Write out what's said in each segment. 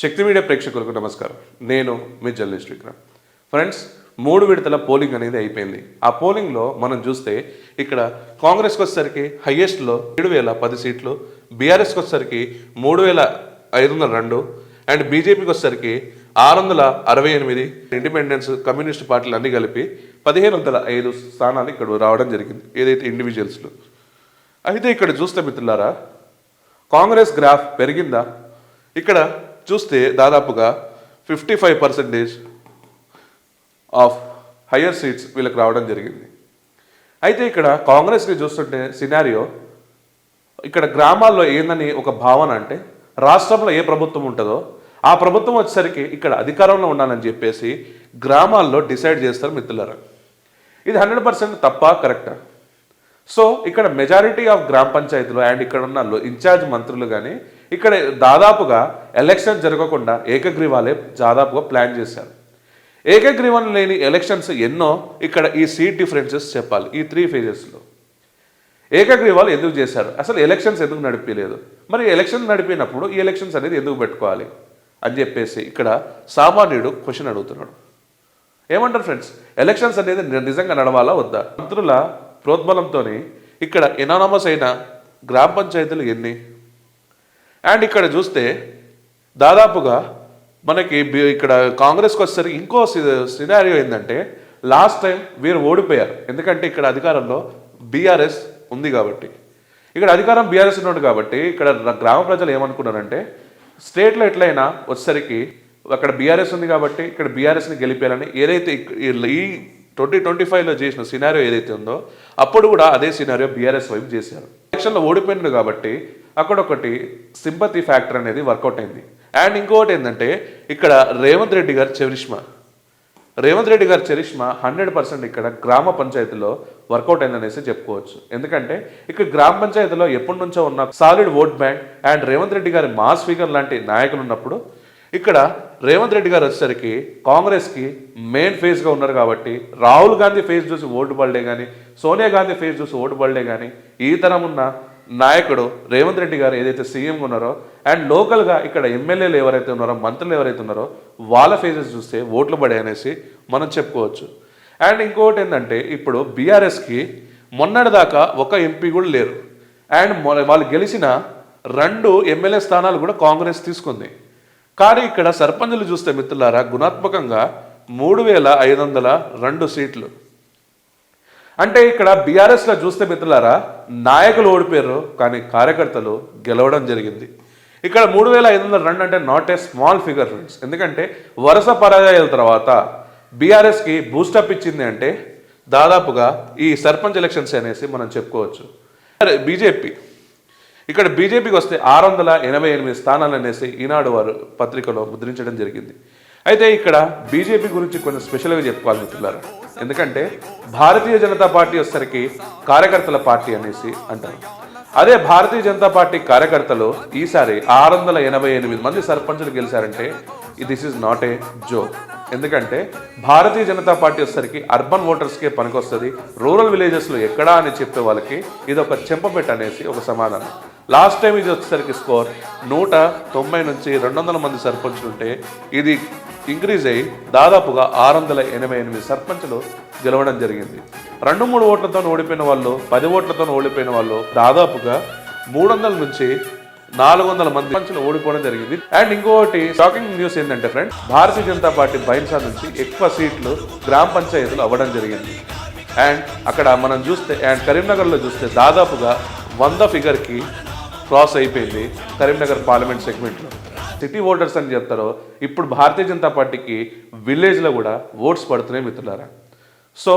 శక్తి media ప్రేక్షకులకు నమస్కారం. నేను మీ జర్నలిస్ట్ విక్రమ్. ఫ్రెండ్స్, 3 విడతల పోలింగ్ అనేది అయిపోయింది. ఆ పోలింగ్లో మనం చూస్తే ఇక్కడ కాంగ్రెస్కి వచ్చేసరికి హయ్యెస్ట్లో 7,010 సీట్లు, బీఆర్ఎస్కి వచ్చేసరికి 3,502 అండ్ బీజేపీకి వచ్చేసరికి 668, ఇండిపెండెన్స్ కమ్యూనిస్ట్ పార్టీలు అన్నీ కలిపి 1,505 స్థానాలు ఇక్కడ రావడం జరిగింది, ఏదైతే ఇండివిజువల్స్లో. అయితే ఇక్కడ చూస్తే మిత్రులారా, కాంగ్రెస్ గ్రాఫ్ పెరిగిందా? ఇక్కడ చూస్తే దాదాపుగా 55% ఆఫ్ హయ్యర్ సీట్స్ వీళ్ళకి రావడం జరిగింది. అయితే ఇక్కడ కాంగ్రెస్కి చూస్తుంటే సినారియో ఇక్కడ గ్రామాల్లో ఏందని ఒక భావన అంటే, రాష్ట్రంలో ఏ ప్రభుత్వం ఉంటుందో ఆ ప్రభుత్వం వచ్చేసరికి ఇక్కడ అధికారంలో ఉండాలని చెప్పేసి గ్రామాల్లో డిసైడ్ చేస్తారు మిత్రులారా. ఇది 100% తప్ప కరెక్టా? సో ఇక్కడ మెజారిటీ ఆఫ్ గ్రామ పంచాయతీలు అండ్ ఇక్కడ ఉన్న ఇన్ఛార్జ్ మంత్రులు కానీ ఇక్కడ దాదాపుగా ఎలక్షన్ జరగకుండా ఏకగ్రీవాలే దాదాపుగా ప్లాన్ చేశారు. ఏకగ్రీవం లేని ఎలక్షన్స్ ఎన్నో ఇక్కడ ఈ సీట్ డిఫరెన్సెస్ చెప్పాలి. ఈ 3 ఫేజెస్లో ఏకగ్రీవాలు ఎందుకు చేశారు? అసలు ఎలక్షన్స్ ఎందుకు నడిపించలేదు? మరి ఎలక్షన్ నడిపినప్పుడు ఈ ఎలక్షన్స్ అనేది ఎందుకు పెట్టుకోవాలి అని చెప్పేసి ఇక్కడ సామాన్యుడు క్వశ్చన్ అడుగుతున్నాడు. ఏమంటారు ఫ్రెండ్స్? ఎలక్షన్స్ అనేది నిజంగా నడవాలా వద్దా? మంత్రుల ప్రోద్బలంతో ఇక్కడ ఎనానమస్ అయిన గ్రామ పంచాయతీలు ఎన్ని? అండ్ ఇక్కడ చూస్తే దాదాపుగా మనకి ఇక్కడ కాంగ్రెస్కి వచ్చేసరికి ఇంకో సినారియో ఏంటంటే, లాస్ట్ టైం వీరు ఓడిపోయారు. ఎందుకంటే ఇక్కడ అధికారంలో బీఆర్ఎస్ ఉంది కాబట్టి, ఇక్కడ అధికారం బీఆర్ఎస్ ఉన్నాడు కాబట్టి ఇక్కడ గ్రామ ప్రజలు ఏమనుకున్నారంటే, స్టేట్లో ఎట్లయినా వచ్చేసరికి అక్కడ బీఆర్ఎస్ ఉంది కాబట్టి ఇక్కడ బీఆర్ఎస్ని గెలిపేయాలని ఏదైతే ఈ 2025లో చేసిన సినారియో ఏదైతే ఉందో అప్పుడు కూడా అదే సినారియో బీఆర్ఎస్ వైపు చేశారు. ఎలక్షన్లో ఓడిపోయినాడు కాబట్టి అక్కడ ఒకటి సింపతి ఫ్యాక్టర్ అనేది వర్కౌట్ అయింది. అండ్ ఇంకొకటి ఏంటంటే, ఇక్కడ రేవంత్ రెడ్డి గారి చరిష్మా 100% ఇక్కడ గ్రామ పంచాయతీలో వర్కౌట్ అయిందనేసి చెప్పుకోవచ్చు. ఎందుకంటే ఇక్కడ గ్రామ పంచాయతీలో ఎప్పటి నుంచో ఉన్న solid vote bank and Revanth Reddy గారి మాస్ ఫిగర్ లాంటి నాయకులు ఉన్నప్పుడు ఇక్కడ రేవంత్ రెడ్డి గారు వచ్చేసరికి కాంగ్రెస్కి మెయిన్ ఫేస్గా ఉన్నారు కాబట్టి రాహుల్ గాంధీ ఫేస్ చూసి ఓటు పడలే కానీ, సోనియా గాంధీ ఫేస్ చూసి ఓటు పడలే కానీ, ఈ తరం ఉన్న నాయకుడు రేవంత్ రెడ్డి గారు ఏదైతే సీఎంగా ఉన్నారో అండ్ లోకల్గా ఇక్కడ ఎమ్మెల్యేలు ఎవరైతే ఉన్నారో, మంత్రులు ఎవరైతే ఉన్నారో వాళ్ళ ఫేసెస్ చూస్తే ఓట్లు పడే అనేసి మనం చెప్పుకోవచ్చు. అండ్ ఇంకొకటి ఏంటంటే, ఇప్పుడు బీఆర్ఎస్కి మొన్నటిదాకా ఒక ఎంపీ కూడా లేరు. అండ్ వాళ్ళు గెలిచిన 2 ఎమ్మెల్యే స్థానాలు కూడా కాంగ్రెస్ తీసుకుంది. కానీ ఇక్కడ సర్పంచులు చూస్తే మిత్రులారా, గుణాత్మకంగా 3,502 సీట్లు. అంటే ఇక్కడ బీఆర్ఎస్లో చూస్తే మిత్రులారా, నాయకులు ఓడిపోయారు కానీ కార్యకర్తలు గెలవడం జరిగింది. ఇక్కడ 3,502 అంటే not a small figure friends. ఎందుకంటే వరుస పరాజయాల తర్వాత బీఆర్ఎస్కి బూస్టప్ ఇచ్చింది అంటే దాదాపుగా ఈ సర్పంచ్ ఎలక్షన్స్ అనేసి మనం చెప్పుకోవచ్చు. ఇక్కడ బీజేపీకి వస్తే 688 స్థానాలు అనేసి ఈనాడు వారు పత్రికలో ముద్రించడం జరిగింది. అయితే ఇక్కడ బీజేపీ గురించి కొంచెం స్పెషల్గా చెప్పుకోవాలి మిత్రులారా. ఎందుకంటే భారతీయ జనతా పార్టీ వచ్చేసరికి కార్యకర్తల పార్టీ అనేసి అంటారు. అదే భారతీయ జనతా పార్టీ కార్యకర్తలు ఈసారి 688 మంది సర్పంచులు గెలిచారంటే this is not a joke. ఎందుకంటే భారతీయ జనతా పార్టీ వచ్చేసరికి అర్బన్ ఓటర్స్కే పనికొస్తుంది, రూరల్ విలేజెస్లో ఎక్కడా అని చెప్పే వాళ్ళకి ఇది ఒక చెంపపెట్టు అనేసి ఒక సమాధానం. లాస్ట్ టైం ఇది వచ్చేసరికి స్కోర్ 190 నుంచి 200 మంది సర్పంచులు ఉంటే ఇది ఇంక్రీజ్ అయ్యి దాదాపుగా 688 సర్పంచులు గెలవడం జరిగింది. 2-3 ఓట్లతో ఓడిపోయిన వాళ్ళు, 10 ఓట్లతో ఓడిపోయిన వాళ్ళు దాదాపుగా 300 నుంచి 400 మంది సర్పంచులు ఓడిపోవడం జరిగింది. అండ్ ఇంకొకటి షాకింగ్ న్యూస్ ఏంటంటే ఫ్రెండ్స్, భారతీయ జనతా పార్టీ బైన్సా నుంచి ఎక్కువ సీట్లు గ్రామ పంచాయతీలు అవ్వడం జరిగింది. అండ్ అక్కడ మనం చూస్తే అండ్ కరీంనగర్లో చూస్తే దాదాపుగా 100 ఫిగర్కి క్రాస్ అయిపోయింది కరీంనగర్ పార్లమెంట్ సెగ్మెంట్లో. సిటీ ఓటర్స్ అని చెప్తారో ఇప్పుడు భారతీయ జనతా పార్టీకి విలేజ్లో కూడా ఓట్స్ పడుతున్నాయి మిత్రులారా. సో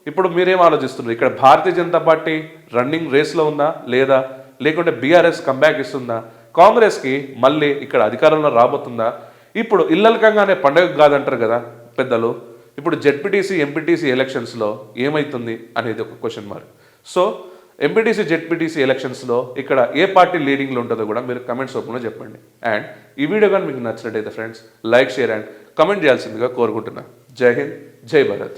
ఇప్పుడు మీరేం ఆలోచిస్తున్నారు? ఇక్కడ భారతీయ జనతా పార్టీ రన్నింగ్ రేస్లో ఉందా లేదా, లేకుంటే బీఆర్ఎస్ కంబ్యాక్ ఇస్తుందా, కాంగ్రెస్కి మళ్ళీ ఇక్కడ అధికారంలో రాబోతుందా? ఇప్పుడు ఇల్లలకంగానే పండుగ కాదంటారు కదా పెద్దలు. ఇప్పుడు జెడ్పీటీసీ ఎంపీటీసీ ఎలక్షన్స్లో ఏమవుతుంది అనేది ఒక question mark. So MPTC ZPTC ఎలక్షన్స్లో ఇక్కడ ఏ పార్టీ లీడింగ్లో ఉంటుందో కూడా మీరు కమెంట్స్ రూపంలో చెప్పండి. అండ్ ఈ వీడియో కానీ మీకు నచ్చినట్టయితే friends like, share and comment చేయాల్సిందిగా కోరుకుంటున్నా. జై హింద్, జై భారత్.